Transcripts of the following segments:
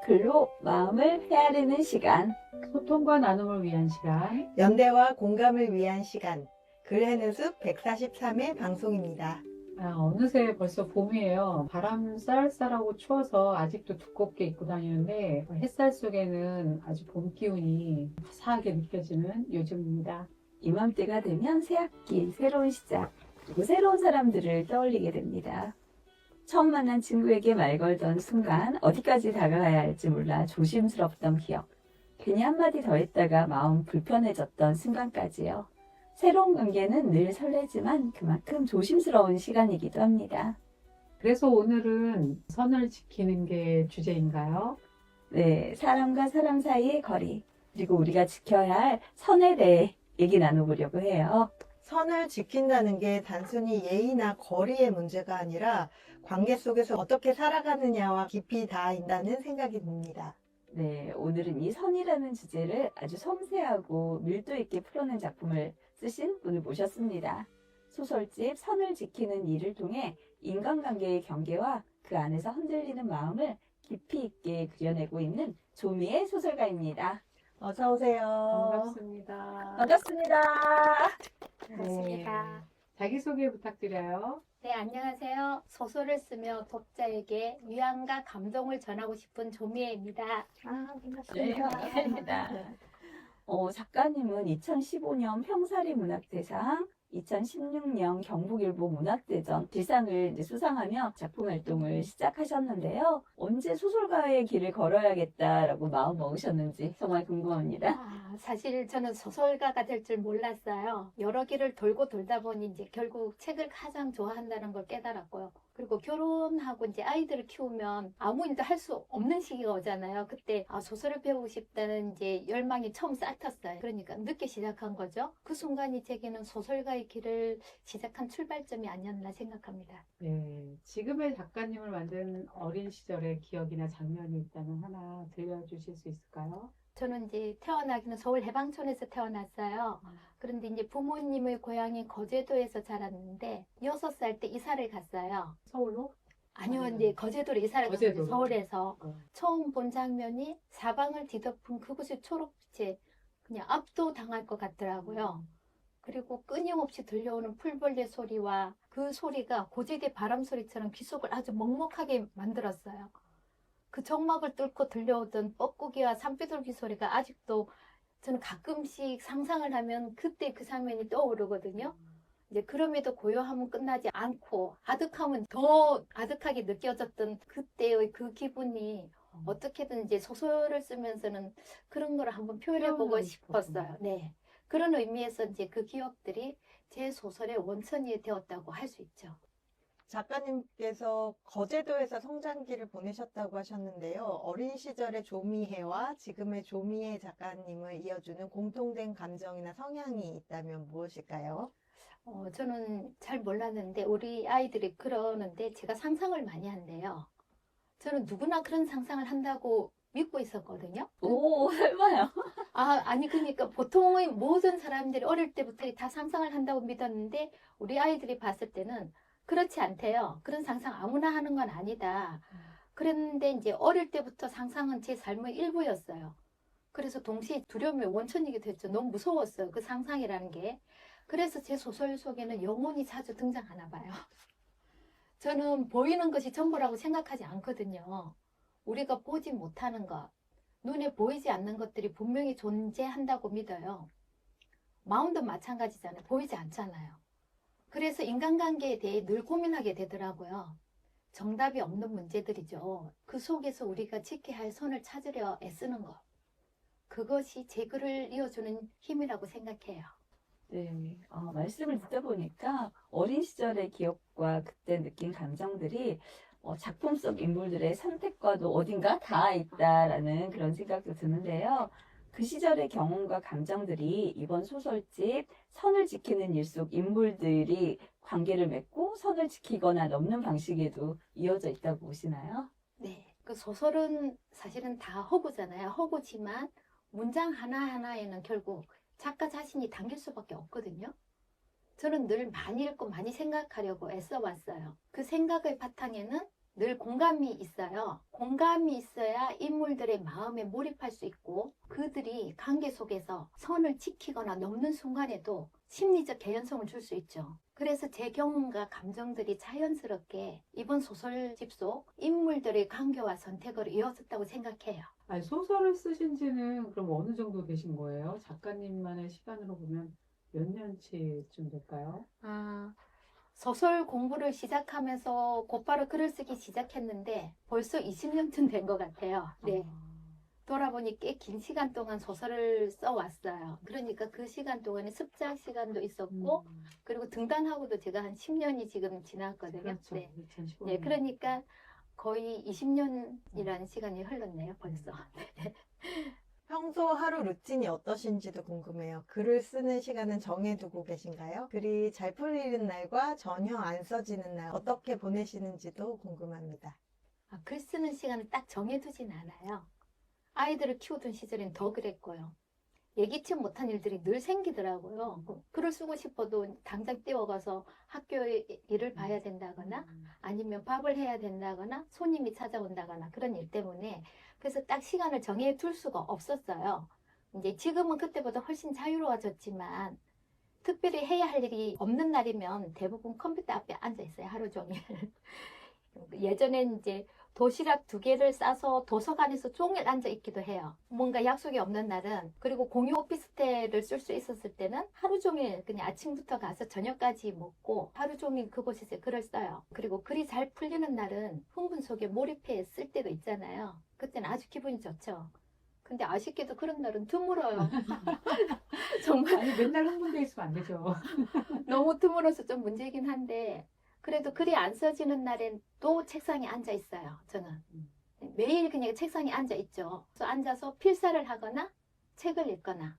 글로 마음을 헤아리는 시간. 소통과 나눔을 위한 시간. 연대와 공감을 위한 시간. 글해는 숲 143회 방송입니다. 어느새 벌써 봄이에요. 바람 쌀쌀하고 추워서 아직도 두껍게 입고 다니는데 햇살 속에는 아주 봄 기운이 화사하게 느껴지는 요즘입니다. 이맘때가 되면 새 학기, 새로운 시작, 그리고 새로운 사람들을 떠올리게 됩니다. 처음 만난 친구에게 말 걸던 순간 어디까지 다가가야 할지 몰라 조심스럽던 기억. 괜히 한마디 더 했다가 마음 불편해졌던 순간까지요. 새로운 관계는 늘 설레지만 그만큼 조심스러운 시간이기도 합니다. 그래서 오늘은 선을 지키는 게 주제인가요? 네, 사람과 사람 사이의 거리, 그리고 우리가 지켜야 할 선에 대해 얘기 나눠보려고 해요. 선을 지킨다는 게 단순히 예의나 거리의 문제가 아니라 관계 속에서 어떻게 살아가느냐와 깊이 닿아있다는 생각이 듭니다. 네, 오늘은 이 선이라는 주제를 아주 섬세하고 밀도 있게 풀어낸 작품을 쓰신 분을 모셨습니다. 소설집 선을 지키는 일을 통해 인간관계의 경계와 그 안에서 흔들리는 마음을 깊이 있게 그려내고 있는 조미애 소설가입니다. 어서 오세요. 반갑습니다. 반갑습니다. 반갑습니다. 자기소개 부탁드려요. 네, 안녕하세요. 소설을 쓰며 독자에게 위안과 감동을 전하고 싶은 조미애입니다. 네, 반갑습니다. 작가님은 2015년 평사리 문학대상, 2016년 경북일보 문학대전 대상을 이제 수상하며 작품 활동을 시작하셨는데요. 언제 소설가의 길을 걸어야겠다라고 마음 먹으셨는지 정말 궁금합니다. 사실 저는 소설가가 될 줄 몰랐어요. 여러 길을 돌고 돌다 보니 이제 결국 책을 가장 좋아한다는 걸 깨달았고요. 그리고 결혼하고 이제 아이들을 키우면 아무 일도 할 수 없는 시기가 오잖아요. 그때 소설을 배우고 싶다는 이제 열망이 처음 싹텄어요. 그러니까 늦게 시작한 거죠. 그 순간이 제게는 소설가의 길을 시작한 출발점이 아니었나 생각합니다. 네, 지금의 작가님을 만든 어린 시절의 기억이나 장면이 있다면 하나 들려주실 수 있을까요? 저는 이제 태어나기는 서울 해방촌에서 태어났어요. 그런데 이제 부모님의 고향이 거제도에서 자랐는데 6살 때 이사를 갔어요. 서울로? 아니요, 아니요. 이제 거제도로 이사를 갔어요. 거제도로. 서울에서. 어. 처음 본 장면이 사방을 뒤덮은 그곳의 초록빛에 그냥 압도당할 것 같더라고요. 그리고 끊임없이 들려오는 풀벌레 소리와 그 소리가 고지대 바람 소리처럼 귀 속을 아주 먹먹하게 만들었어요. 그 정막을 뚫고 들려오던 뻐꾸기와 산비둘기 소리가 아직도 저는 가끔씩 상상을 하면 그때 그 장면이 떠오르거든요. 이제 그럼에도 고요함은 끝나지 않고 아득함은 더 아득하게 느껴졌던 그때의 그 기분이 어떻게든 이제 소설을 쓰면서는 그런 걸 한번 표현해보고 표현하고 싶었어요. 네. 그런 의미에서 이제 그 기억들이 제 소설의 원천이 되었다고 할 수 있죠. 작가님께서 거제도에서 성장기를 보내셨다고 하셨는데요. 어린 시절의 조미애와 지금의 조미애 작가님을 이어주는 공통된 감정이나 성향이 있다면 무엇일까요? 저는 잘 몰랐는데 우리 아이들이 그러는데 제가 상상을 많이 한대요. 저는 누구나 그런 상상을 한다고 믿고 있었거든요. 오, 설마요? 아니 그러니까 보통의 모든 사람들이 어릴 때부터 다 상상을 한다고 믿었는데 우리 아이들이 봤을 때는 그렇지 않대요. 그런 상상 아무나 하는 건 아니다. 그랬는데 이제 어릴 때부터 상상은 제 삶의 일부였어요. 그래서 동시에 두려움의 원천이기도 했죠. 너무 무서웠어요. 그 상상이라는 게. 그래서 제 소설 속에는 영혼이 자주 등장하나 봐요. 저는 보이는 것이 전부라고 생각하지 않거든요. 우리가 보지 못하는 것, 눈에 보이지 않는 것들이 분명히 존재한다고 믿어요. 마음도 마찬가지잖아요. 보이지 않잖아요. 그래서 인간관계에 대해 늘 고민하게 되더라고요. 정답이 없는 문제들이죠. 그 속에서 우리가 지켜야 할 선을 찾으려 애쓰는 것. 그것이 제 글을 이어주는 힘이라고 생각해요. 네, 말씀을 듣다 보니까 어린 시절의 기억과 그때 느낀 감정들이 작품 속 인물들의 선택과도 어딘가 닿아 있다라는 그런 생각도 드는데요. 그 시절의 경험과 감정들이 이번 소설집 선을 지키는 일 속 인물들이 관계를 맺고 선을 지키거나 넘는 방식에도 이어져 있다고 보시나요? 네. 그 소설은 사실은 다 허구잖아요. 허구지만 문장 하나하나에는 결국 작가 자신이 담길 수밖에 없거든요. 저는 늘 많이 읽고 많이 생각하려고 애써왔어요. 그 생각의 바탕에는 늘 공감이 있어요. 공감이 있어야 인물들의 마음에 몰입할 수 있고 그들이 관계 속에서 선을 지키거나 넘는 순간에도 심리적 개연성을 줄 수 있죠. 그래서 제 경험과 감정들이 자연스럽게 이번 소설집 속 인물들의 관계와 선택으로 이어졌다고 생각해요. 아니, 소설을 쓰신 지는 그럼 어느 정도 되신 거예요? 작가님만의 시간으로 보면 몇 년치쯤 될까요? 소설 공부를 시작하면서 곧바로 글을 쓰기 시작했는데 벌써 20년쯤 된 것 같아요. 네. 돌아보니 꽤 긴 시간 동안 소설을 써왔어요. 그러니까 그 시간 동안에 습작 시간도 있었고, 그리고 등단하고도 제가 한 10년이 지금 지났거든요. 그렇죠. 네. 2015년. 네, 그러니까 거의 20년이라는 시간이 흘렀네요, 벌써. 평소 하루 루틴이 어떠신지도 궁금해요. 글을 쓰는 시간은 정해두고 계신가요? 글이 잘 풀리는 날과 전혀 안 써지는 날 어떻게 보내시는지도 궁금합니다. 글 쓰는 시간을 딱 정해두진 않아요. 아이들을 키우던 시절엔 더 그랬고요. 예기치 못한 일들이 늘 생기더라고요. 글을 쓰고 싶어도 당장 뛰어가서 학교에 일을 봐야 된다거나 아니면 밥을 해야 된다거나 손님이 찾아온다거나 그런 일 때문에 그래서 딱 시간을 정해둘 수가 없었어요. 이제 지금은 그때보다 훨씬 자유로워졌지만 특별히 해야 할 일이 없는 날이면 대부분 컴퓨터 앞에 앉아 있어요. 하루 종일. 예전엔 이제 도시락 2개를 싸서 도서관에서 종일 앉아 있기도 해요. 뭔가 약속이 없는 날은. 그리고 공유 오피스텔을 쓸 수 있었을 때는 하루 종일 그냥 아침부터 가서 저녁까지 먹고 하루 종일 그곳에서 글을 써요. 그리고 글이 잘 풀리는 날은 흥분 속에 몰입해 쓸 때도 있잖아요. 그때는 아주 기분이 좋죠. 근데 아쉽게도 그런 날은 드물어요. 정말 아니, 맨날 흥분돼 있으면 안 되죠. 너무 드물어서 좀 문제이긴 한데 그래도 글이 안 써지는 날엔 또 책상에 앉아 있어요. 저는 매일 그냥 책상에 앉아 있죠. 그래서 앉아서 필사를 하거나 책을 읽거나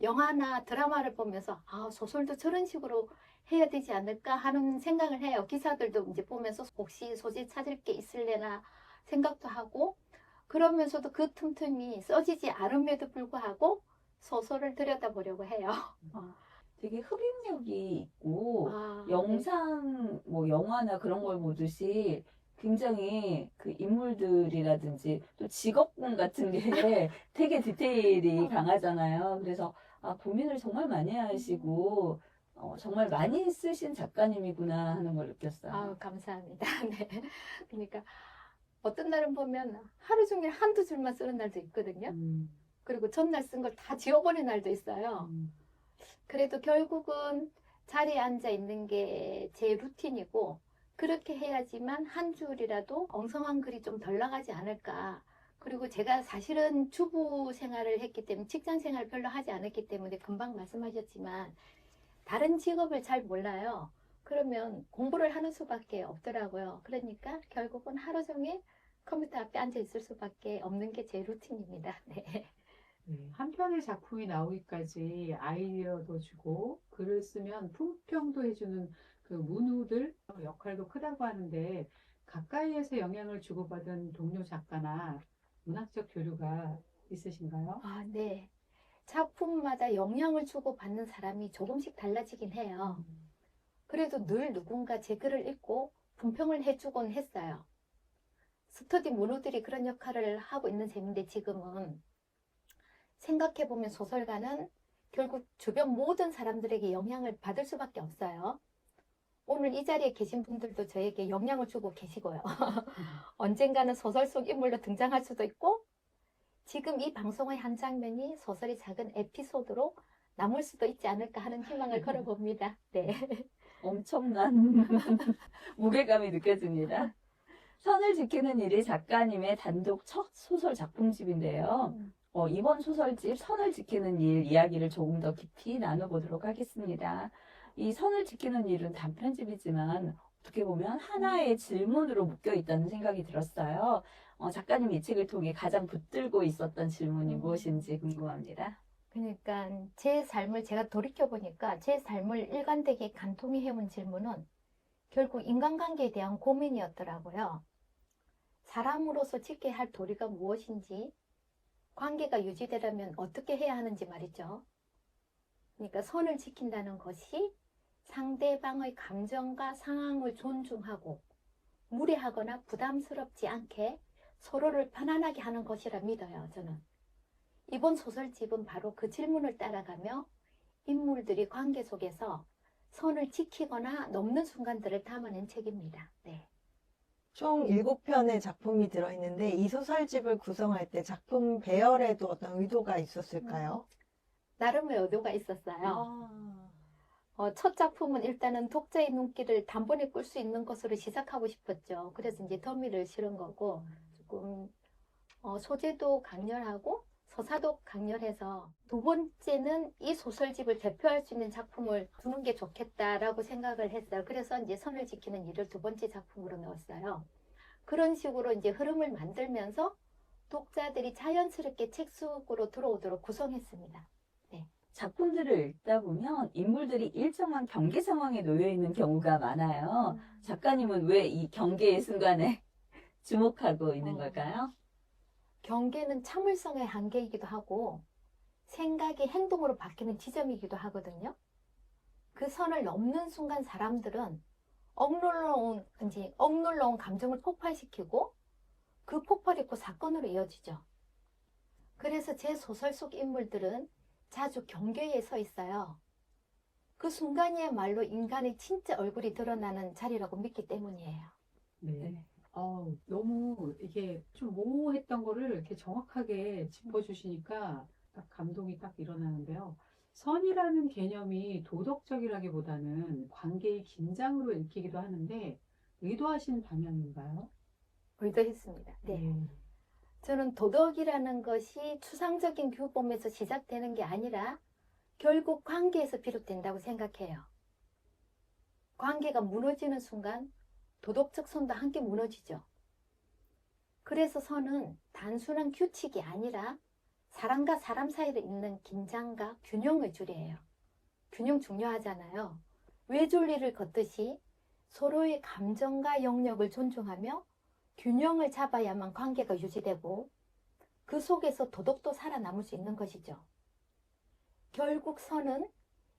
영화나 드라마를 보면서 소설도 저런 식으로 해야 되지 않을까 하는 생각을 해요. 기사들도 이제 보면서 혹시 소재 찾을 게 있을래나 생각도 하고 그러면서도 그 틈틈이 써지지 않음에도 불구하고 소설을 들여다보려고 해요. 되게 흡입력이 있고 네. 영상 뭐 영화나 그런 걸 보듯이 굉장히 그 인물들이라든지 또 직업군 같은 게 되게 디테일이 강하잖아요. 그래서 고민을 정말 많이 하시고 정말 많이 쓰신 작가님이구나 하는 걸 느꼈어요. 감사합니다. 네. 그러니까 어떤 날은 보면 하루 종일 한두 줄만 쓰는 날도 있거든요. 그리고 전날 쓴 걸 다 지워버린 날도 있어요. 그래도 결국은 자리에 앉아 있는 게 제 루틴이고 그렇게 해야지만 한 줄이라도 엉성한 글이 좀 덜 나가지 않을까. 그리고 제가 사실은 주부 생활을 했기 때문에 직장 생활을 별로 하지 않았기 때문에 금방 말씀하셨지만 다른 직업을 잘 몰라요. 그러면 공부를 하는 수밖에 없더라고요. 그러니까 결국은 하루 종일 컴퓨터 앞에 앉아 있을 수밖에 없는 게 제 루틴입니다. 네. 네, 한 편의 작품이 나오기까지 아이디어도 주고 글을 쓰면 품평도 해주는 그 문우들 역할도 크다고 하는데 가까이에서 영향을 주고받은 동료 작가나 문학적 교류가 있으신가요? 네. 작품마다 영향을 주고받는 사람이 조금씩 달라지긴 해요. 그래도 늘 누군가 제 글을 읽고 분평을 해주곤 했어요. 스터디 문우들이 그런 역할을 하고 있는 셈인데 지금은 생각해보면 소설가는 결국 주변 모든 사람들에게 영향을 받을 수밖에 없어요. 오늘 이 자리에 계신 분들도 저에게 영향을 주고 계시고요. 언젠가는 소설 속 인물로 등장할 수도 있고 지금 이 방송의 한 장면이 소설의 작은 에피소드로 남을 수도 있지 않을까 하는 희망을 걸어봅니다. 네. 엄청난 무게감이 느껴집니다. 선을 지키는 일이 작가님의 단독 첫 소설 작품집인데요. 이번 소설집 선을 지키는 일 이야기를 조금 더 깊이 나눠보도록 하겠습니다. 이 선을 지키는 일은 단편집이지만 어떻게 보면 하나의 질문으로 묶여 있다는 생각이 들었어요. 작가님 이 책을 통해 가장 붙들고 있었던 질문이 무엇인지 궁금합니다. 그러니까 제 삶을 제가 돌이켜보니까 제 삶을 일관되게 관통해 해온 질문은 결국 인간관계에 대한 고민이었더라고요. 사람으로서 지켜야 할 도리가 무엇인지 관계가 유지되려면 어떻게 해야 하는지 말이죠. 그러니까 선을 지킨다는 것이 상대방의 감정과 상황을 존중하고 무례하거나 부담스럽지 않게 서로를 편안하게 하는 것이라 믿어요, 저는. 이번 소설집은 바로 그 질문을 따라가며 인물들이 관계 속에서 선을 지키거나 넘는 순간들을 담아낸 책입니다. 네. 총 7편의 작품이 들어있는데 이 소설집을 구성할 때 작품 배열에도 어떤 의도가 있었을까요? 나름의 의도가 있었어요. 첫 작품은 일단은 독자의 눈길을 단번에 끌 수 있는 것으로 시작하고 싶었죠. 그래서 이제 더미를 실은 거고, 조금 소재도 강렬하고 서사도 강렬해서, 두 번째는 이 소설집을 대표할 수 있는 작품을 두는 게 좋겠다라고 생각을 했어요. 그래서 이제 선을 지키는 일을 두 번째 작품으로 넣었어요. 그런 식으로 이제 흐름을 만들면서 독자들이 자연스럽게 책 속으로 들어오도록 구성했습니다. 작품들을 읽다 보면 인물들이 일정한 경계 상황에 놓여 있는 경우가 많아요. 작가님은 왜 이 경계의 순간에 주목하고 있는 걸까요? 경계는 참을성의 한계이기도 하고 생각이 행동으로 바뀌는 지점이기도 하거든요. 그 선을 넘는 순간 사람들은 억눌러온 감정을 폭발시키고 그 폭발이 곧 사건으로 이어지죠. 그래서 제 소설 속 인물들은 자주 경계에 서 있어요. 그 순간이야말로 인간의 진짜 얼굴이 드러나는 자리라고 믿기 때문이에요. 네. 너무 이게 좀 모호했던 거를 이렇게 정확하게 짚어주시니까 딱 감동이 딱 일어나는데요. 선이라는 개념이 도덕적이라기보다는 관계의 긴장으로 읽히기도 하는데 의도하신 방향인가요? 의도했습니다. 네. 저는 도덕이라는 것이 추상적인 규범에서 시작되는 게 아니라 결국 관계에서 비롯된다고 생각해요. 관계가 무너지는 순간 도덕적 선도 함께 무너지죠. 그래서 선은 단순한 규칙이 아니라 사람과 사람 사이에 있는 긴장과 균형의 줄이에요. 균형 중요하잖아요. 외줄리를 걷듯이 서로의 감정과 영역을 존중하며 균형을 잡아야만 관계가 유지되고 그 속에서 도덕도 살아남을 수 있는 것이죠. 결국 선은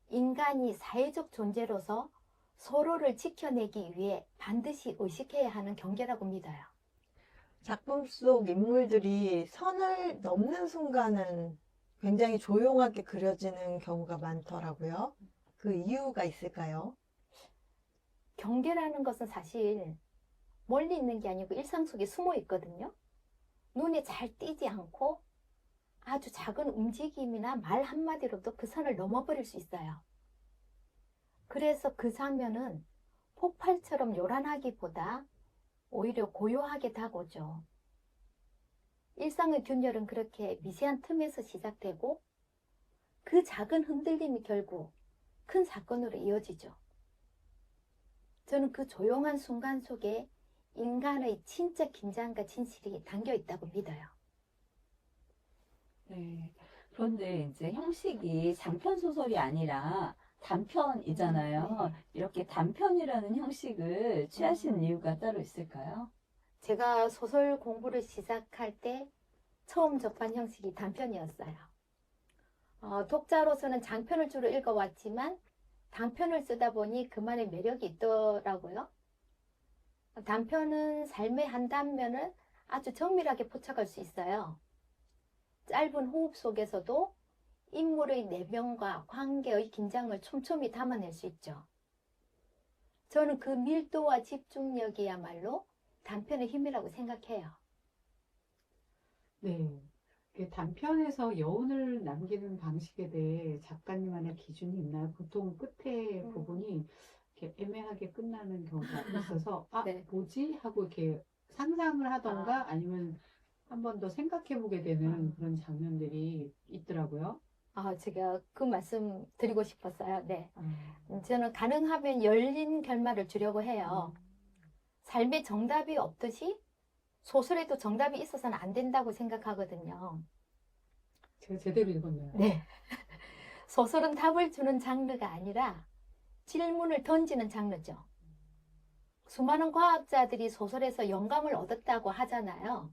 인간이 사회적 존재로서 서로를 지켜내기 위해 반드시 의식해야 하는 경계라고 믿어요. 작품 속 인물들이 선을 넘는 순간은 굉장히 조용하게 그려지는 경우가 많더라고요. 그 이유가 있을까요? 경계라는 것은 사실 멀리 있는 게 아니고 일상 속에 숨어 있거든요. 눈에 잘 띄지 않고 아주 작은 움직임이나 말 한마디로도 그 선을 넘어버릴 수 있어요. 그래서 그 장면은 폭발처럼 요란하기보다 오히려 고요하게 다가오죠. 일상의 균열은 그렇게 미세한 틈에서 시작되고 그 작은 흔들림이 결국 큰 사건으로 이어지죠. 저는 그 조용한 순간 속에 인간의 진짜 긴장과 진실이 담겨 있다고 믿어요. 네. 그런데 이제 형식이 장편 소설이 아니라 단편이잖아요. 이렇게 단편이라는 형식을 취하신 이유가 따로 있을까요? 제가 소설 공부를 시작할 때 처음 접한 형식이 단편이었어요. 독자로서는 장편을 주로 읽어왔지만 단편을 쓰다 보니 그만의 매력이 있더라고요. 단편은 삶의 한 단면을 아주 정밀하게 포착할 수 있어요. 짧은 호흡 속에서도 인물의 내면과 관계의 긴장을 촘촘히 담아낼 수 있죠. 저는 그 밀도와 집중력이야말로 단편의 힘이라고 생각해요. 네. 단편에서 여운을 남기는 방식에 대해 작가님만의 기준이 있나요? 보통 끝에 부분이 이렇게 애매하게 끝나는 경우가 있어서 네. 뭐지? 하고 이렇게 상상을 하던가 아니면 한 번 더 생각해 보게 되는 그런 장면들이 있더라고요. 제가 그 말씀 드리고 싶었어요. 네. 저는 가능하면 열린 결말을 주려고 해요. 삶에 정답이 없듯이 소설에도 정답이 있어서는 안 된다고 생각하거든요. 제가 제대로 읽었네요. 네. 소설은 답을 주는 장르가 아니라 질문을 던지는 장르죠. 수많은 과학자들이 소설에서 영감을 얻었다고 하잖아요.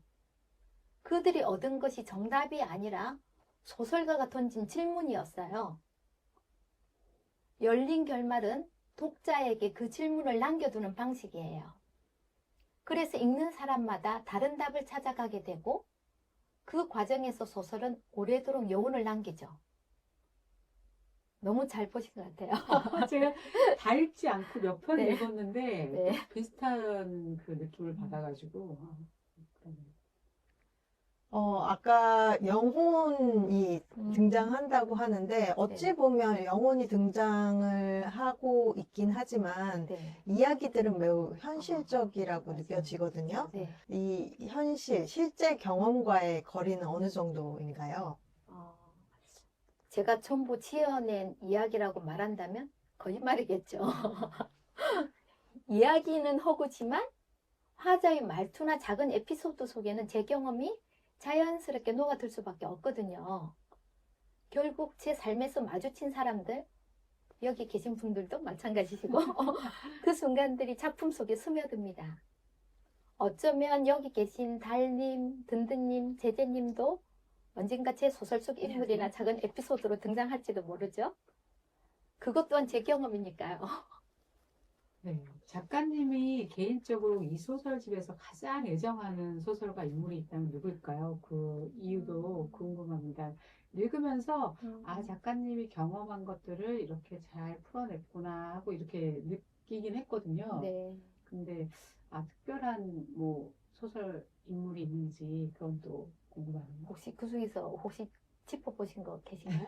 그들이 얻은 것이 정답이 아니라 소설가가 던진 질문이었어요. 열린 결말은 독자에게 그 질문을 남겨두는 방식이에요. 그래서 읽는 사람마다 다른 답을 찾아가게 되고 그 과정에서 소설은 오래도록 여운을 남기죠. 너무 잘 보신 것 같아요. 제가 다 읽지 않고 몇 편 네. 읽었는데 네. 비슷한 그 느낌을 받아가지고 그러네요. 아까 영혼이 음. 등장한다고 하는데 어찌 네. 보면 영혼이 등장을 하고 있긴 하지만 네. 이야기들은 매우 현실적이라고 맞아요. 느껴지거든요. 네. 이 현실, 실제 경험과의 거리는 어느 정도인가요? 제가 전부 지어낸 이야기라고 말한다면 거짓말이겠죠. 이야기는 허구지만 화자의 말투나 작은 에피소드 속에는 제 경험이 자연스럽게 녹아들 수밖에 없거든요. 결국 제 삶에서 마주친 사람들, 여기 계신 분들도 마찬가지시고 그 순간들이 작품 속에 스며듭니다. 어쩌면 여기 계신 달님, 든든님, 제재님도 언젠가 제 소설 속 인물이나 작은 에피소드로 등장할지도 모르죠. 그것 또한 제 경험이니까요. 네. 작가님이 개인적으로 이 소설집에서 가장 애정하는 소설가 인물이 있다면 누구일까요? 그 이유도 궁금합니다. 읽으면서 작가님이 경험한 것들을 이렇게 잘 풀어냈구나 하고 이렇게 느끼긴 했거든요. 네. 근데 특별한 뭐 소설 인물이 있는지 그건 또 궁금하네요. 혹시 그 중에서 혹시 짚어보신 거 계신가요?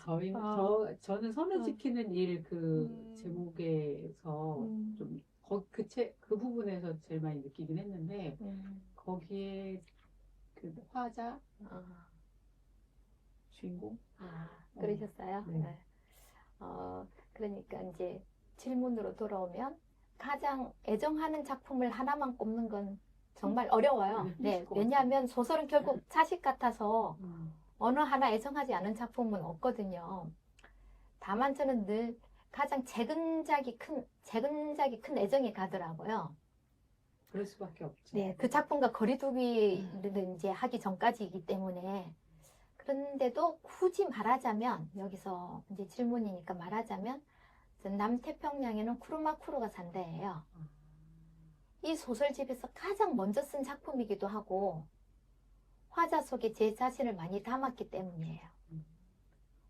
아니요. 저는 선을 지키는 일 그 제목에서 좀 그 부분에서 제일 많이 느끼긴 했는데 거기에 그 화자 주인공 그러셨어요? 네. 네. 그러니까 이제 질문으로 돌아오면 가장 애정하는 작품을 하나만 꼽는 건 정말 어려워요. 네, 왜냐하면 소설은 결국 자식 같아서 어느 하나 애정하지 않은 작품은 없거든요. 다만 저는 늘 가장 재근작이 큰 애정이 가더라고요. 그럴 수밖에 없죠. 네, 그 작품과 거리두기를 이제 하기 전까지이기 때문에. 그런데도 굳이 말하자면, 여기서 이제 질문이니까 말하자면, 남태평양에는 쿠르마쿠르가 산다예요. 이 소설집에서 가장 먼저 쓴 작품이기도 하고, 화자 속에 제 자신을 많이 담았기 때문이에요.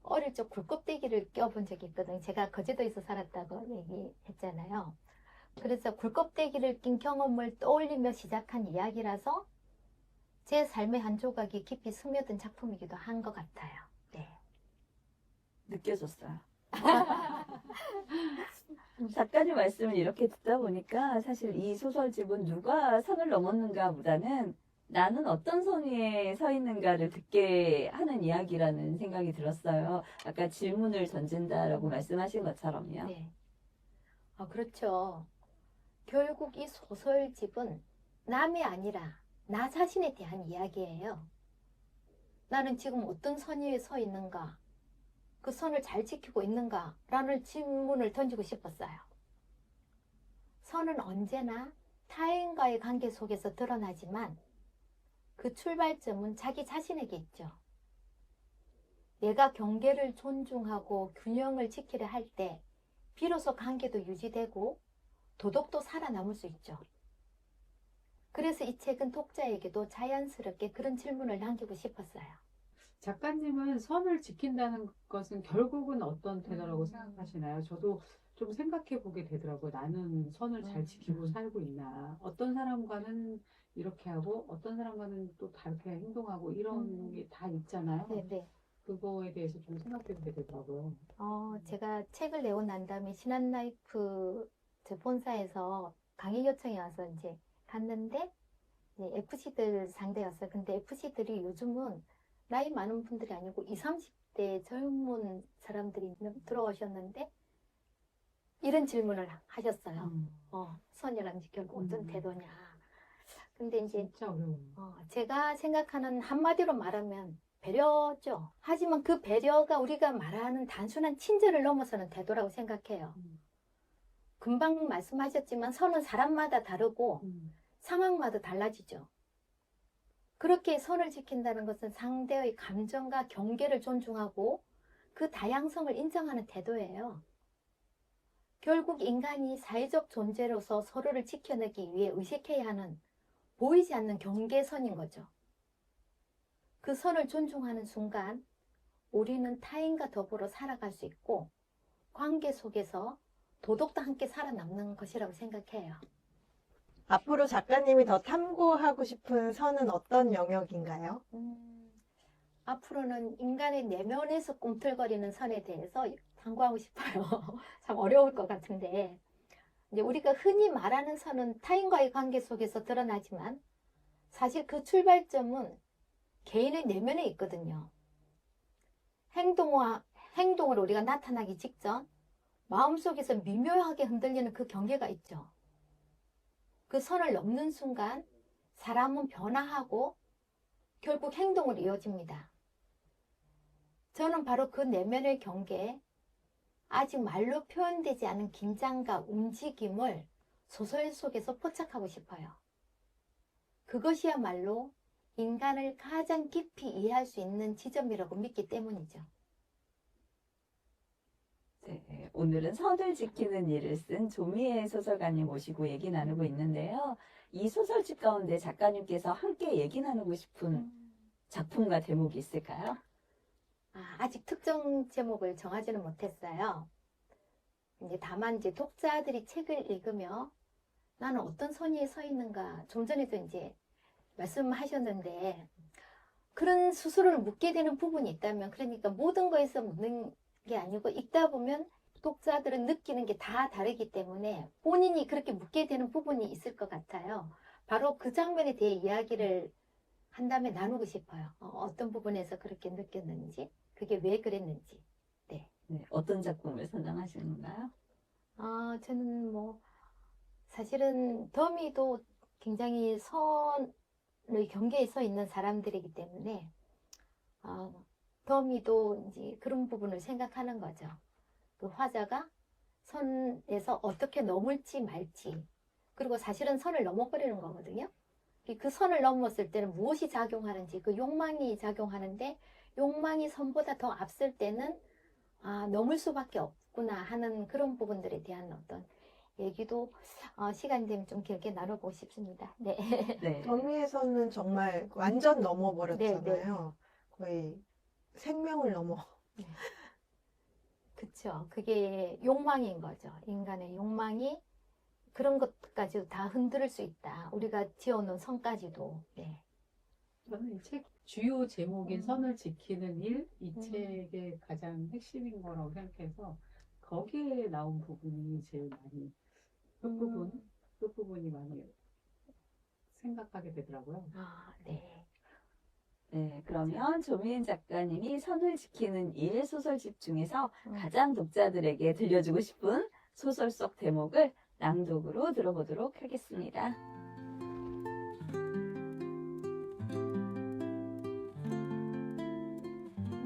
어릴 적 굴껍데기를 껴본 적이 있거든요. 제가 거제도에서 살았다고 얘기했잖아요. 그래서 굴껍데기를 낀 경험을 떠올리며 시작한 이야기라서 제 삶의 한 조각이 깊이 스며든 작품이기도 한 것 같아요. 네. 느껴졌어요. 작가님 말씀을 이렇게 듣다 보니까 사실 이 소설집은 누가 선을 넘었는가보다는 나는 어떤 선 위에 서 있는가를 듣게 하는 이야기라는 생각이 들었어요. 아까 질문을 던진다라고 말씀하신 것처럼요. 네. 그렇죠. 결국 이 소설집은 남이 아니라 나 자신에 대한 이야기예요. 나는 지금 어떤 선 위에 서 있는가? 그 선을 잘 지키고 있는가? 라는 질문을 던지고 싶었어요. 선은 언제나 타인과의 관계 속에서 드러나지만 그 출발점은 자기 자신에게 있죠. 내가 경계를 존중하고 균형을 지키려 할 때 비로소 관계도 유지되고 도덕도 살아남을 수 있죠. 그래서 이 책은 독자에게도 자연스럽게 그런 질문을 남기고 싶었어요. 작가님은 선을 지킨다는 것은 결국은 어떤 태도라고 생각하시나요? 저도 좀 생각해 보게 되더라고요. 나는 선을 잘 지키고 살고 있나. 어떤 사람과는 이렇게 하고 어떤 사람과는 또 다르게 행동하고 이런 게 다 있잖아요. 네. 그거에 대해서 좀 생각해 보게 되더라고요. 제가 책을 내고 난 다음에 신한라이프 본사에서 강의 요청이 와서 이제 갔는데 FC들 상대였어요. 근데 FC들이 요즘은 나이 많은 분들이 아니고 20, 30대 젊은 사람들이 들어오셨는데 이런 질문을 하셨어요. 선이라는 게 결국 어떤 태도냐. 근데 이제 진짜 어려워요. 제가 생각하는 한마디로 말하면 배려죠. 하지만 그 배려가 우리가 말하는 단순한 친절을 넘어서는 태도라고 생각해요. 금방 말씀하셨지만 선은 사람마다 다르고 상황마다 달라지죠. 그렇게 선을 지킨다는 것은 상대의 감정과 경계를 존중하고 그 다양성을 인정하는 태도예요. 결국 인간이 사회적 존재로서 서로를 지켜내기 위해 의식해야 하는 보이지 않는 경계선인 거죠. 그 선을 존중하는 순간 우리는 타인과 더불어 살아갈 수 있고 관계 속에서 도덕도 함께 살아남는 것이라고 생각해요. 앞으로 작가님이 더 탐구하고 싶은 선은 어떤 영역인가요? 앞으로는 인간의 내면에서 꿈틀거리는 선에 대해서 탐구하고 싶어요. 참 어려울 것 같은데 이제 우리가 흔히 말하는 선은 타인과의 관계 속에서 드러나지만 사실 그 출발점은 개인의 내면에 있거든요. 행동을 우리가 나타나기 직전 마음속에서 미묘하게 흔들리는 그 경계가 있죠. 그 선을 넘는 순간 사람은 변화하고 결국 행동으로 이어집니다. 저는 바로 그 내면의 경계에 아직 말로 표현되지 않은 긴장과 움직임을 소설 속에서 포착하고 싶어요. 그것이야말로 인간을 가장 깊이 이해할 수 있는 지점이라고 믿기 때문이죠. 네, 오늘은 선을 지키는 일을 쓴 조미애 소설가님 모시고 얘기 나누고 있는데요. 이 소설집 가운데 작가님께서 함께 얘기 나누고 싶은 작품과 대목이 있을까요? 아직 특정 제목을 정하지는 못했어요. 다만 독자들이 책을 읽으며 나는 어떤 선의에 서 있는가 좀 전에도 말씀하셨는데 그런 스스로를 묻게 되는 부분이 있다면 그러니까 모든 거에서 묻는 게 아니고 읽다 보면 독자들은 느끼는 게 다 다르기 때문에 본인이 그렇게 묻게 되는 부분이 있을 것 같아요. 바로 그 장면에 대해 이야기를 한 다음에 나누고 싶어요. 어떤 부분에서 그렇게 느꼈는지 그게 왜 그랬는지. 네, 어떤 작품을 선정하시는 건가요? 저는 사실은 더미도 굉장히 선의 경계에 서 있는 사람들이기 때문에 더미도 이제 그런 부분을 생각하는 거죠. 그 화자가 선에서 어떻게 넘을지 말지 그리고 사실은 선을 넘어버리는 거거든요. 그 선을 넘었을 때는 무엇이 작용하는지 그 욕망이 작용하는데 욕망이 선보다 더 앞설 때는 넘을 수밖에 없구나 하는 그런 부분들에 대한 어떤 얘기도 시간 되면 좀 길게 나눠보고 싶습니다. 네. 네. 더미에서는 정말 완전 넘어버렸잖아요. 네, 네. 거의 생명을 넘어. 그쵸. 그게 욕망인 거죠. 인간의 욕망이 그런 것까지도 다 흔들 수 있다. 우리가 지어놓은 선까지도. 네. 저는 이 책 주요 제목인 음. 선을 지키는 일, 이 음. 책의 가장 핵심인 거라고 생각해서 거기에 나온 부분이 제일 많이 끝부분이 많이 생각하게 되더라고요. 네. 네, 그러면 조미애 작가님이 선을 지키는 일 소설집 중에서 음. 가장 독자들에게 들려주고 싶은 소설 속 대목을 낭독으로 들어보도록 하겠습니다.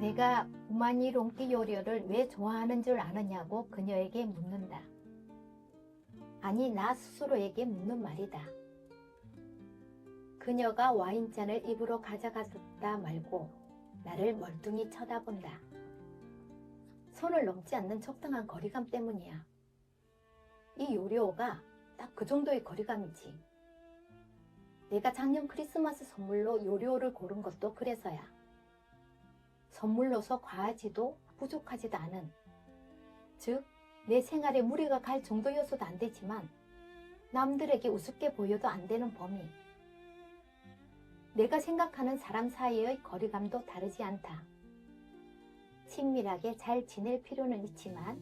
내가 우마니 롱키 요리를 왜 좋아하는 줄 아느냐고 그녀에게 묻는다. 아니, 나 스스로에게 묻는 말이다. 그녀가 와인잔을 입으로 가져갔다 말고 나를 멀뚱히 쳐다본다. 손을 넘지 않는 적당한 거리감 때문이야. 이 요리호가 딱 그 정도의 거리감이지. 내가 작년 크리스마스 선물로 요리호를 고른 것도 그래서야. 선물로서 과하지도 부족하지도 않은, 즉 내 생활에 무리가 갈 정도여서도 안 되지만 남들에게 우습게 보여도 안 되는 범위. 내가 생각하는 사람 사이의 거리감도 다르지 않다. 친밀하게 잘 지낼 필요는 있지만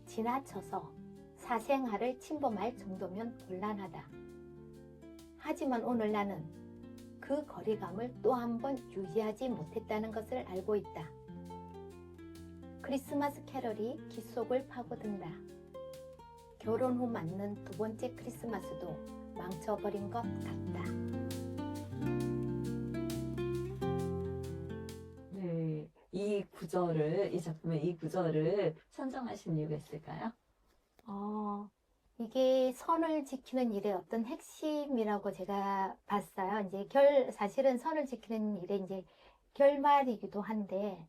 지나쳐서 사생활을 침범할 정도면 곤란하다. 하지만 오늘 나는 그 거리감을 또 한 번 유지하지 못했다는 것을 알고 있다. 크리스마스 캐럴이 귓속을 파고든다. 결혼 후 맞는 두 번째 크리스마스도 망쳐버린 것 같다. 네, 이 작품의 이 구절을 선정하신 이유가 있을까요? 이게 선을 지키는 일의 어떤 핵심이라고 제가 봤어요. 사실은 선을 지키는 일의 결말이기도 한데,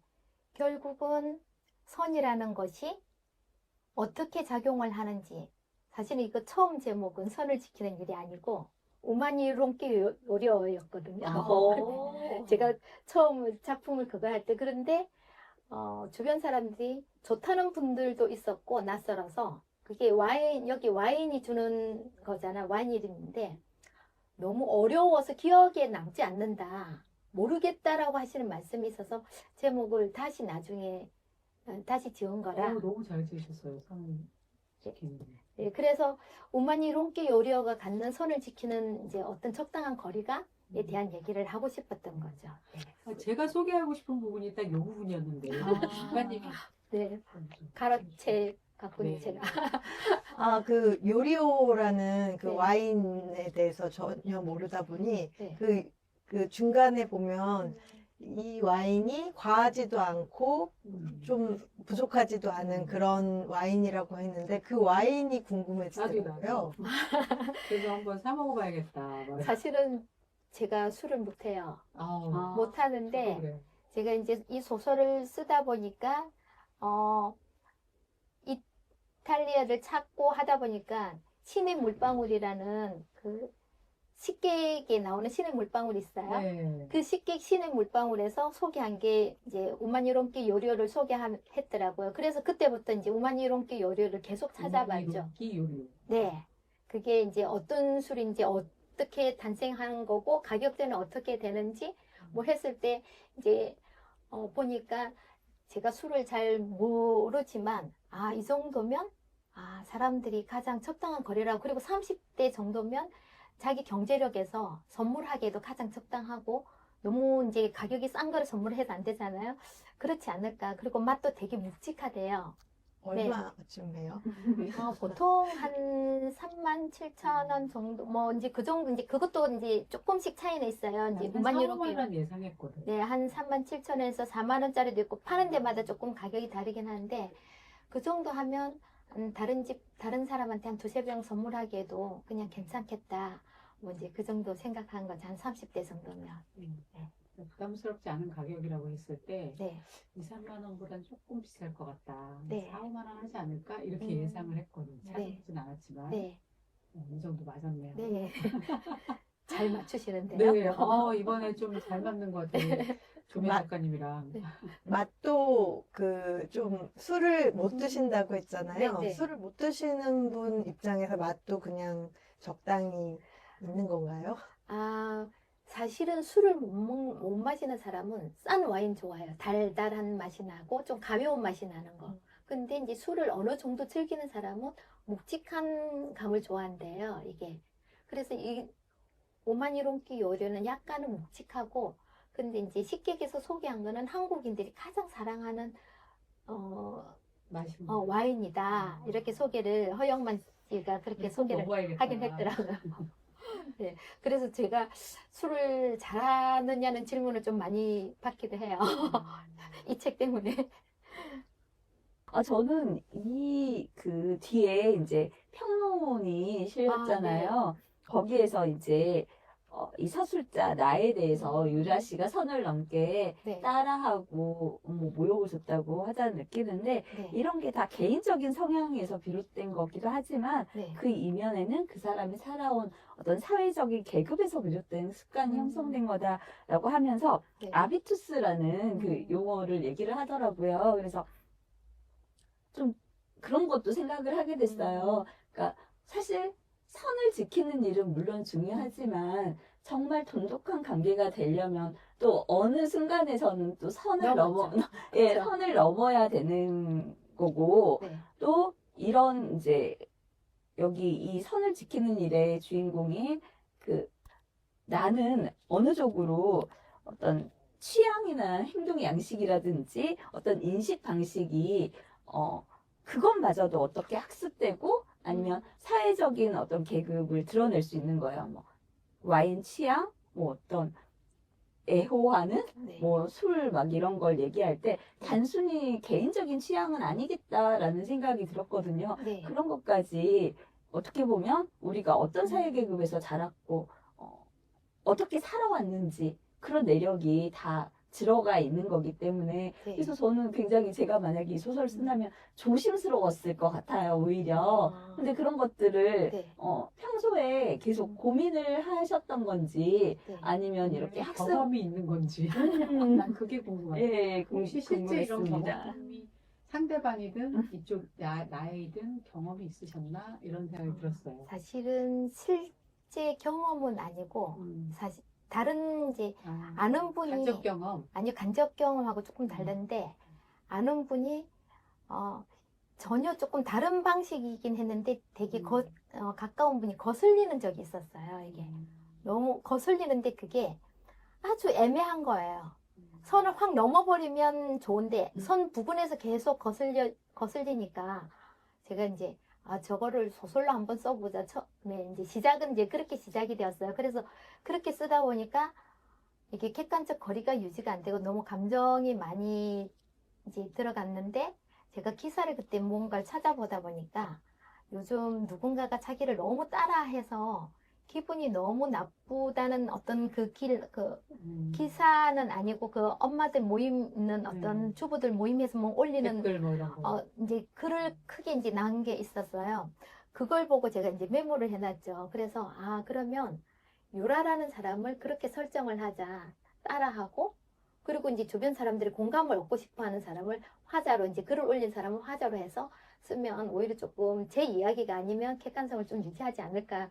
결국은 선이라는 것이 어떻게 작용을 하는지 사실은 이거 처음 제목은 선을 지키는 일이 아니고 오마니 롱키 요리였거든요. 어. 제가 처음 작품을 그거 할 때 그런데 주변 사람들이 좋다는 분들도 있었고 낯설어서 그게 여기 와인이 주는 거잖아. 와인 이름인데 너무 어려워서 기억에 남지 않는다. 모르겠다라고 하시는 말씀이 있어서 제목을 다시 나중에 다시 지은 거라. 너무 잘 지으셨어요. 선 지키는. 네, 그래서 오마니 롱키 요리어가 갖는 선을 지키는 이제 어떤 적당한 거리가에 대한 얘기를 하고 싶었던 거죠. 네. 제가 소개하고 싶은 부분이 딱 이 부분이었는데 작가님이 네. 가로채 갖고 네. 제가 아, 그 요리오라는 그 네. 와인에 대해서 전혀 모르다 보니 네. 그 중간에 보면 이 와인이 과하지도 않고 좀 부족하지도 않은 그런 와인이라고 했는데 그 와인이 궁금해지더라고요. 그래서 한번 사 먹어봐야겠다. 사실은 제가 술을 못해요. 아, 못하는데 그래. 제가 이제 이 소설을 쓰다 보니까 이탈리아를 찾고 하다 보니까 신의 물방울이라는 그 식객에 나오는 신의 물방울이 있어요. 네. 그 식객 신의 물방울에서 소개한 게 이제 우마니롱키 요리를 소개했더라고요. 그래서 그때부터 이제 우마니롱키 요리를 계속 찾아봤죠. 이 요리. 네. 그게 이제 어떤 술인지 어떻게 탄생하는 거고 가격대는 어떻게 되는지 뭐 했을 때 이제 보니까 제가 술을 잘 모르지만 이 정도면 사람들이 가장 적당한 거래라고 그리고 30대 정도면 자기 경제력에서 선물하기에도 가장 적당하고 너무 이제 가격이 싼 거를 선물해도 안 되잖아요. 그렇지 않을까. 그리고 맛도 되게 묵직하대요. 얼마쯤 해요? 보통 한 37,000원 정도, 뭐, 이제 그 정도, 이제 그것도 이제 조금씩 차이는 있어요. 이제 5만 유로. 원 예상했거든. 네, 한 37,000원에서 4만원짜리도 있고, 파는 데마다 조금 가격이 다르긴 한데, 그 정도 하면, 다른 사람한테 한 두세 병 선물하기에도 그냥 괜찮겠다. 뭐, 이제 그 정도 생각한 거죠. 한 30대 정도면. 부담스럽지 않은 가격이라고 했을 때 네. 2, 3만 원보다는 조금 비쌀 것 같다. 네. 4, 5만 원 하지 않을까? 이렇게 음. 예상을 했거든요. 찾아보진 않았지만 네. 이 정도 맞았네요. 네. 잘 맞추시는데요. 네. 이번에 좀 잘 맞는 것 같아요. 조민 맛- 작가님이랑. 네. 맛도 그 좀 술을 못 드신다고 했잖아요. 네, 네. 술을 못 드시는 분 입장에서 맛도 그냥 적당히 있는 건가요? 사실은 술을 못 마시는 사람은 싼 와인 좋아해요. 달달한 맛이 나고 좀 가벼운 맛이 나는 거. 근데 이제 술을 어느 정도 즐기는 사람은 묵직한 감을 좋아한대요, 이게. 그래서 이 오마니롱키 요리는 약간은 묵직하고, 근데 이제 식객에서 소개한 거는 한국인들이 가장 사랑하는, 맛이 와인이다. 이렇게 소개를, 허영만 씨가 그렇게 소개를 하긴 했더라고요. 네, 그래서 제가 술을 잘하느냐는 질문을 좀 많이 받기도 해요. 이 책 때문에. 저는 그 뒤에 이제 평론이 실렸잖아요. 거기에서 이제 이 서술자 나에 대해서 유라 씨가 선을 넘게 네. 따라하고 뭐 모욕을 줬다고 하자는 느끼는데 네. 이런 게 다 개인적인 성향에서 비롯된 거기도 하지만 네. 그 이면에는 그 사람이 살아온 어떤 사회적인 계급에서 비롯된 습관이 형성된 거다라고 하면서 네. 아비투스라는 그 용어를 얘기를 하더라고요. 그래서 좀 그런 것도 생각을 하게 됐어요. 그러니까 사실 선을 지키는 일은 물론 중요하지만 정말 돈독한 관계가 되려면 또 어느 순간에서는 또 선을 그렇죠. 선을 넘어야 되는 거고 네. 또 이런 이제 여기 이 선을 지키는 일의 주인공이 나는 어느 쪽으로 어떤 취향이나 행동 양식이라든지 어떤 인식 방식이 그것마저도 어떻게 학습되고 아니면 사회적인 어떤 계급을 드러낼 수 있는 거예요. 뭐 와인 취향, 뭐 어떤 애호하는 네. 뭐 술 막 이런 걸 얘기할 때 단순히 개인적인 취향은 아니겠다라는 생각이 들었거든요. 네. 그런 것까지 어떻게 보면 우리가 어떤 사회 계급에서 자랐고 어떻게 살아왔는지 그런 내력이 다 들어가 있는 거기 때문에 네. 그래서 저는 굉장히 제가 만약에 이 소설 쓴다면 조심스러웠을 것 같아요, 오히려. 근데 그런 것들을 네. 평소에 계속 고민을 하셨던 건지 네. 아니면 이렇게 학습 경험이 있는 건지 난 그게 궁금해요. 예, 혹시 실제 이런 궁금했습니다. 경험이 상대방이든 이쪽 나이든 경험이 있으셨나 이런 생각이 들었어요. 사실은 실제 경험은 아니고 사실 다른 이제 아는 분이 간접 경험. 아니 간접 경험하고 조금 다른데 아는 분이 전혀 조금 다른 방식이긴 했는데 되게 가까운 분이 거슬리는 적이 있었어요. 이게 너무 거슬리는데 그게 아주 애매한 거예요. 선을 확 넘어버리면 좋은데 선 부분에서 계속 거슬리니까 제가 이제 저거를 소설로 한번 써보자. 처음에 이제 시작은 이제 그렇게 시작이 되었어요. 그래서 그렇게 쓰다 보니까 이게 객관적 거리가 유지가 안 되고 너무 감정이 많이 이제 들어갔는데 제가 기사를 그때 뭔가를 찾아보다 보니까 요즘 누군가가 자기를 너무 따라해서 기분이 너무 나쁘다는 어떤 기사는 아니고 그 엄마들 모임 있는 어떤 주부들 모임에서 뭐 올리는 댓글 뭐 이런 거. 이제 글을 크게 이제 난 게 있었어요. 그걸 보고 제가 이제 메모를 해놨죠. 그래서 그러면 유라라는 사람을 그렇게 설정을 하자. 따라하고 그리고 이제 주변 사람들이 공감을 얻고 싶어하는 사람을 화자로 이제 글을 올린 사람을 화자로 해서 쓰면 오히려 조금 제 이야기가 아니면 객관성을 좀 유지하지 않을까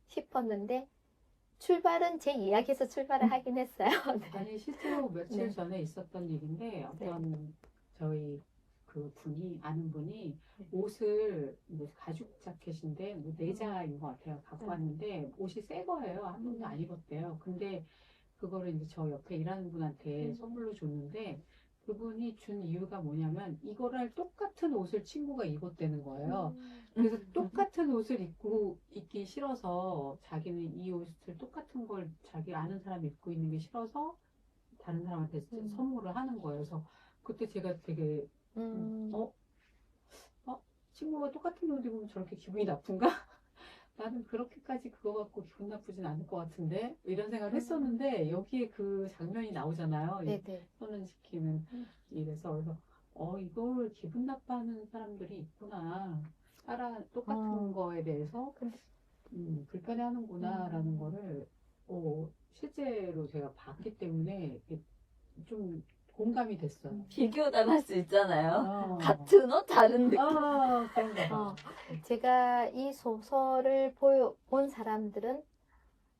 싶었는데 출발은 제 이야기에서 출발을 하긴 했어요. 네. 아니 실제로 며칠 네. 전에 있었던 일인데 어떤 저희 그 분이 아는 분이 네. 옷을 뭐 가죽 자켓인데 뭐 내자인 것 같아요. 갖고 왔는데 옷이 새 거예요. 한 번도 안 입었대요. 근데 그거를 이제 저 옆에 일하는 분한테 선물로 줬는데 그분이 준 이유가 뭐냐면 이거를 똑같은 옷을 친구가 입었다는 거예요. 그래서 똑같은 옷을 입기 싫어서 자기는 이 옷을 똑같은 걸 자기 아는 사람이 입고 있는 게 싫어서 다른 사람한테 선물을 하는 거예요. 그래서 그때 제가 되게 친구가 똑같은 옷 입으면 저렇게 기분이 나쁜가? 나는 그렇게까지 그거 갖고 기분 나쁘진 않을 것 같은데 이런 생각을 했었는데 여기에 그 장면이 나오잖아요. 네네. 손을 지키는 그래서 이걸 기분 나빠하는 사람들이 있구나. 똑같은 거에 대해서 불편해하는구나라는 거를 실제로 제가 봤기 때문에 이좀 공감이 됐어요. 비교당할 수 있잖아요. 어. 같은 옷 다른 느낌. 그런 거. 제가 이 소설을 본 사람들은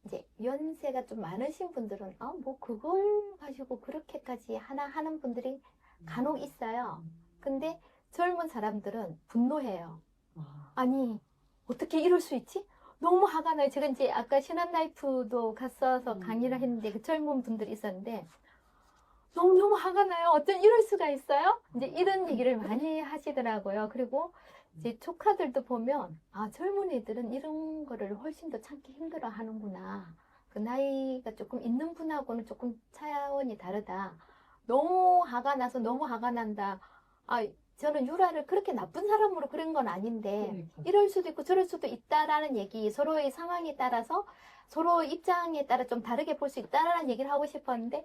이제 연세가 좀 많으신 분들은 뭐 그걸 가지고 그렇게까지 하나 하는 분들이 간혹 있어요. 근데 젊은 사람들은 분노해요. 아니 어떻게 이럴 수 있지? 너무 화가 나요. 제가 이제 아까 신한라이프도 갔어서 강의를 했는데 그 젊은 분들이 있었는데 너무 화가 나요. 어쩜 이럴 수가 있어요? 이제 이런 얘기를 많이 하시더라고요. 그리고 이제 조카들도 보면 젊은 애들은 이런 거를 훨씬 더 참기 힘들어 하는구나. 그 나이가 조금 있는 분하고는 조금 차원이 다르다. 너무 화가 나서 너무 화가 난다. 저는 유라를 그렇게 나쁜 사람으로 그런 건 아닌데 그러니까. 이럴 수도 있고 저럴 수도 있다라는 얘기, 서로의 상황에 따라서 서로 입장에 따라 좀 다르게 볼 수 있다라는 얘기를 하고 싶었는데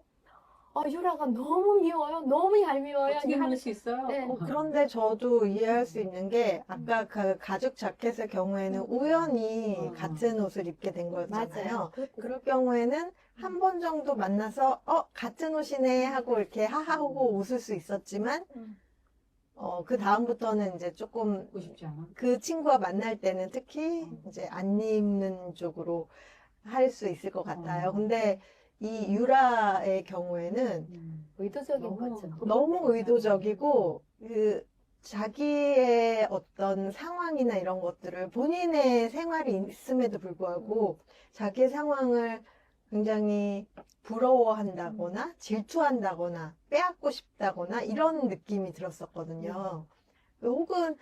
유라가 너무 미워요. 너무 얄미워요. 어떻게 할 수 있어요? 네. 그런데 저도 이해할 수 있는 게 아까 그 가죽 자켓의 경우에는 우연히 같은 옷을 입게 된 거잖아요. 그럴 경우에는 한 번 정도 만나서 같은 옷이네 하고 이렇게 하하하고 웃을 수 있었지만 그 다음부터는 이제 조금 입고 싶지 않아. 그 친구와 만날 때는 특히 이제 안 입는 쪽으로 할 수 있을 것 같아요. 근데 이 유라의 경우에는 의도적인 거죠. 너무 의도적이고 그 자기의 어떤 상황이나 이런 것들을 본인의 생활이 있음에도 불구하고 자기의 상황을 굉장히 부러워한다거나 질투한다거나 빼앗고 싶다거나 이런 느낌이 들었었거든요. 혹은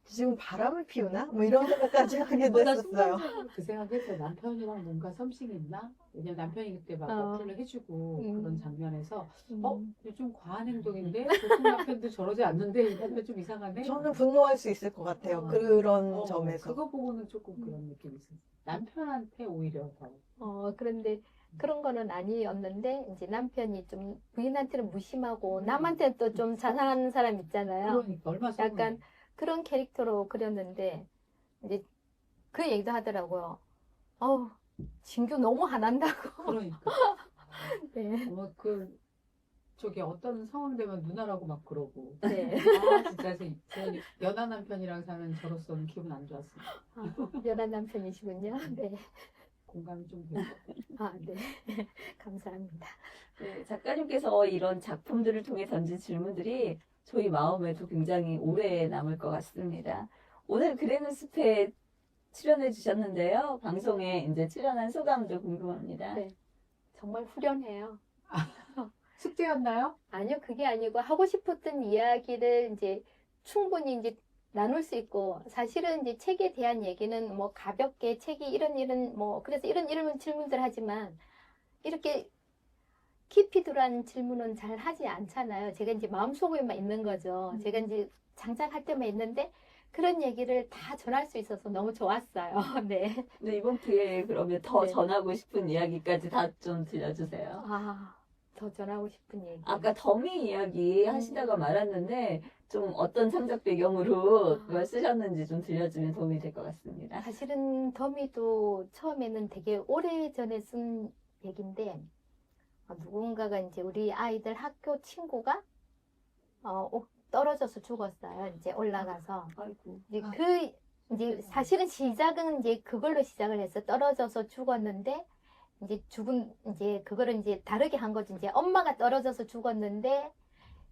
지금 바람을 피우나? 뭐 이런 생각까지 하기도 나 했었어요. 순간적으로 그 생각했어요. 남편이랑 뭔가 썸씽이 있나? 왜냐면 남편이 그때 막 어플을 해주고 그런 장면에서 이거 좀 과한 행동인데 보통 남편도 저러지 않는데 이 남편 좀 이상하네. 저는 분노할 수 있을 것 같아요. 어. 그런 점에서. 그거 보고는 조금 그런 느낌이 있었어요. 남편한테 오히려 더. 그런데 그런 거는 아니었는데, 이제 남편이 좀 부인한테는 무심하고, 남한테는 또 좀 자상한 사람 있잖아요. 그러니까 얼마 약간 그런 캐릭터로 그렸는데, 이제 그 얘기도 하더라고요. 어우, 진규 너무 안 한다고. 그러니까. 네. 저기 어떤 상황 되면 누나라고 막 그러고. 네. 진짜 제 연하 남편이랑 사는 저로서는 기분 안 좋았습니다. 연한 남편이시군요. 네. 공감이 좀 되고. 네. 감사합니다. 네, 작가님께서 이런 작품들을 통해 던진 질문들이 저희 마음에도 굉장히 오래 남을 것 같습니다. 오늘 그래는 숲에 출연해 주셨는데요. 방송에 이제 출연한 소감도 궁금합니다. 네. 정말 후련해요. 숙제였나요? 아니요, 그게 아니고 하고 싶었던 이야기를 이제 충분히 이제 나눌 수 있고, 사실은 이제 책에 대한 얘기는 뭐 가볍게 책이 이런 뭐 그래서 이런 질문들 하지만 이렇게 깊이 들어간 질문은 잘 하지 않잖아요. 제가 이제 마음속에만 있는 거죠. 제가 이제 장착할 때만 있는데 그런 얘기를 다 전할 수 있어서 너무 좋았어요. 네. 네, 이번 기회에 그러면 더 네. 전하고 싶은 이야기까지 다 좀 들려주세요. 더 전하고 싶은 얘기. 아까 더미 이야기 하시다가 말았는데 좀 어떤 창작 배경으로 그걸 쓰셨는지 좀 들려주면 도움이 될 것 같습니다. 사실은 더미도 처음에는 되게 오래전에 쓴 얘기인데, 누군가가 이제 우리 아이들 학교 친구가 떨어져서 죽었어요. 이제 올라가서. 아이고. 이제 사실은 시작은 이제 그걸로 시작을 해서 떨어져서 죽었는데, 이제 그거를 이제 다르게 한 거지. 이제 엄마가 떨어져서 죽었는데,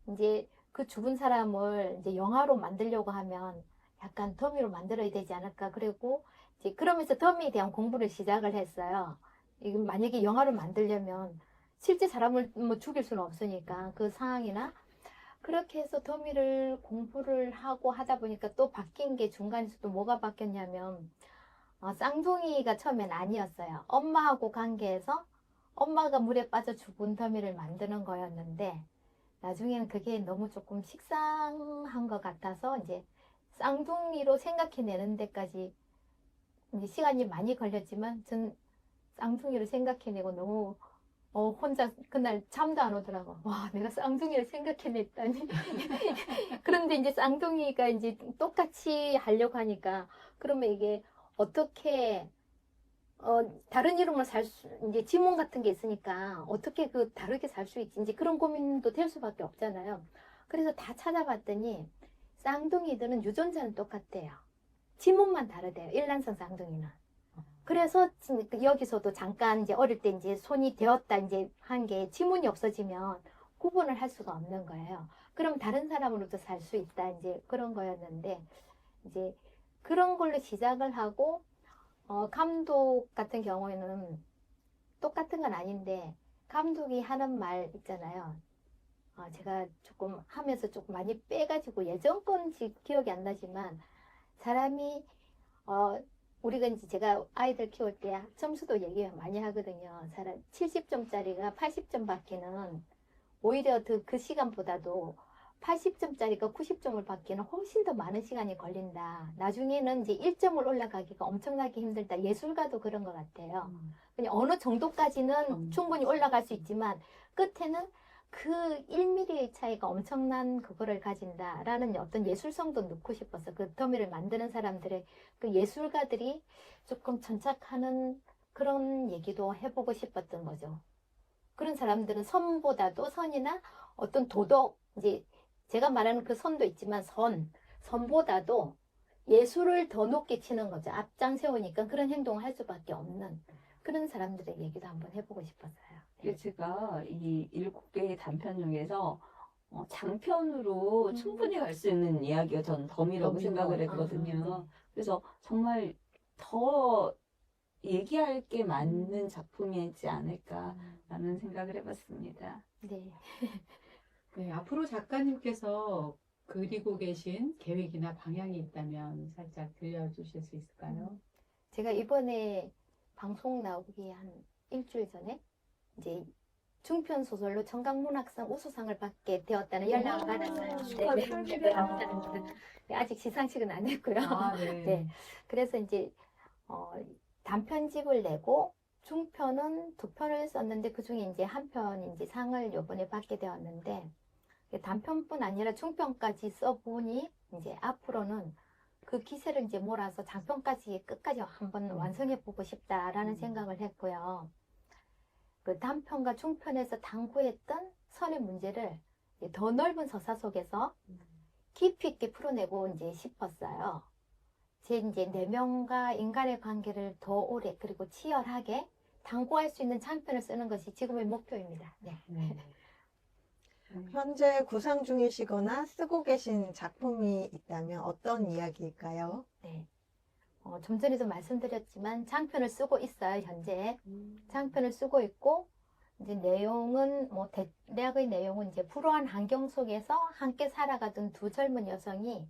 이제 그 죽은 사람을 이제 영화로 만들려고 하면 약간 더미로 만들어야 되지 않을까. 그리고 이제 그러면서 더미에 대한 공부를 시작을 했어요. 이게 만약에 영화로 만들려면 실제 사람을 뭐 죽일 수는 없으니까 그 상황이나 그렇게 해서 더미를 공부를 하고 하다 보니까 또 바뀐 게 중간에서 또 뭐가 바뀌었냐면 쌍둥이가 처음엔 아니었어요. 엄마하고 관계에서 엄마가 물에 빠져 죽은 더미를 만드는 거였는데 나중에는 그게 너무 조금 식상한 것 같아서 이제 쌍둥이로 생각해내는 데까지 이제 시간이 많이 걸렸지만 전 쌍둥이를 생각해내고 너무 혼자 그날 잠도 안 오더라고. 와, 내가 쌍둥이를 생각해냈다니. 그런데 이제 쌍둥이가 이제 똑같이 하려고 하니까 그러면 이게 어떻게 다른 이름으로 이제 지문 같은 게 있으니까 어떻게 그 다르게 살 수 있지? 이제 그런 고민도 될 수밖에 없잖아요. 그래서 다 찾아봤더니 쌍둥이들은 유전자는 똑같대요. 지문만 다르대요. 일란성 쌍둥이는. 그래서 여기서도 잠깐 이제 어릴 때 이제 손이 되었다 이제 한 게 지문이 없어지면 구분을 할 수가 없는 거예요. 그럼 다른 사람으로도 살 수 있다 이제 그런 거였는데 이제 그런 걸로 시작을 하고 감독 같은 경우에는 똑같은 건 아닌데 감독이 하는 말 있잖아요. 제가 조금 하면서 조금 많이 빼가지고 예전 건 기억이 안 나지만 사람이 우리가 이제 제가 아이들 키울 때 점수도 얘기 많이 하거든요. 사람 70점짜리가 80점 받기는 오히려 그 시간보다도 80점짜리가 90점을 받기는 훨씬 더 많은 시간이 걸린다. 나중에는 이제 1점을 올라가기가 엄청나게 힘들다. 예술가도 그런 것 같아요. 그냥 어느 정도까지는 충분히 올라갈 수 있지만 끝에는 그 1mm의 차이가 엄청난 그거를 가진다라는 어떤 예술성도 넣고 싶어서 그 더미를 만드는 사람들의 그 예술가들이 조금 천착하는 그런 얘기도 해보고 싶었던 거죠. 그런 사람들은 선보다도 선이나 어떤 도덕, 이제 제가 말하는 그 선도 있지만 선보다도 예술을 더 높게 치는 거죠. 앞장 세우니까 그런 행동을 할 수밖에 없는 그런 사람들의 얘기도 한번 해보고 싶었어요. 이게 제가 이 7개의 단편 중에서 장편으로 충분히 갈 수 있는 이야기가 전 덤이라고 생각을 했거든요. 그래서 정말 더 얘기할 게 많은 작품이지 않을까라는 생각을 해봤습니다. 네. 네, 앞으로 작가님께서 그리고 계신 계획이나 방향이 있다면 살짝 들려주실 수 있을까요? 제가 이번에 방송 나오기 한 일주일 전에 이제 중편 소설로 청강문학상 우수상을 받게 되었다는 연락을 받았어요. 네, 아직 시상식은 안 했고요. 아, 네. 네. 그래서 이제 단편집을 내고 중편은 2편을 썼는데 그중에 이제 한 편이 이제 상을 요번에 받게 되었는데 단편뿐 아니라 중편까지 써보니 이제 앞으로는 그 기세를 이제 몰아서 장편까지 끝까지 한번 완성해보고 싶다라는 생각을 했고요. 그 단편과 중편에서 당구했던 선의 문제를 이제 더 넓은 서사 속에서 깊이 있게 풀어내고 이제 싶었어요. 제 이제 내면과 인간의 관계를 더 오래 그리고 치열하게 당구할 수 있는 장편을 쓰는 것이 지금의 목표입니다. 네. 네. 현재 구상 중이시거나 쓰고 계신 작품이 있다면 어떤 이야기일까요? 네. 좀 전에도 말씀드렸지만 장편을 쓰고 있어요, 현재. 장편을 쓰고 있고, 이제 내용은, 대략의 내용은 이제 불우한 환경 속에서 함께 살아가던 두 젊은 여성이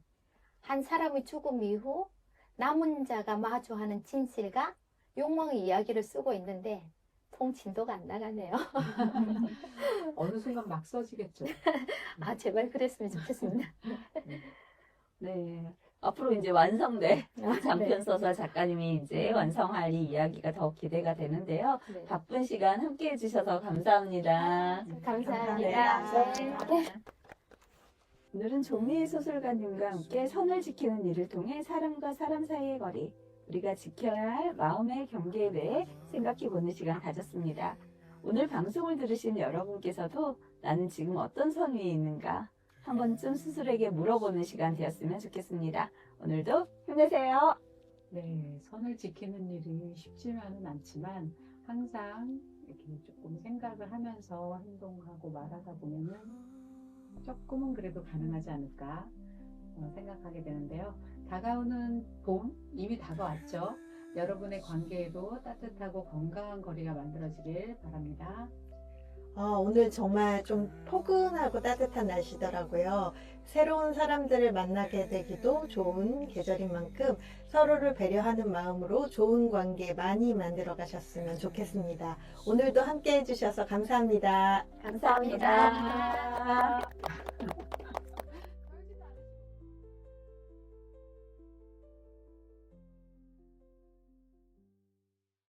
한 사람의 죽음 이후 남은 자가 마주하는 진실과 욕망의 이야기를 쓰고 있는데, 통진도가 안 나가네요. 어느 순간 막 써지겠죠. 아, 제발 그랬으면 좋겠습니다. 네. 앞으로 이제 완성될 아, 장편 소설 작가님이 이제 완성할 이 이야기가 더 기대가 되는데요. 네. 바쁜 시간 함께 해주셔서 감사합니다. 감사합니다. 네. 오늘은 조미애 소설가님과 함께 선을 지키는 일을 통해 사람과 사람 사이의 거리, 우리가 지켜야 할 마음의 경계에 대해 생각해보는 시간 가졌습니다. 오늘 방송을 들으신 여러분께서도 나는 지금 어떤 선 위에 있는가 한 번쯤 스스로에게 물어보는 시간 되었으면 좋겠습니다. 오늘도 힘내세요. 네, 선을 지키는 일이 쉽지만은 않지만 항상 이렇게 조금 생각을 하면서 행동하고 말하다 보면은 조금은 그래도 가능하지 않을까 생각하게 되는데요. 다가오는 봄 이미 다가왔죠. 여러분의 관계에도 따뜻하고 건강한 거리가 만들어지길 바랍니다. 오늘 정말 좀 포근하고 따뜻한 날씨더라고요. 새로운 사람들을 만나게 되기도 좋은 계절인 만큼 서로를 배려하는 마음으로 좋은 관계 많이 만들어 가셨으면 좋겠습니다. 오늘도 함께 해주셔서 감사합니다. 감사합니다.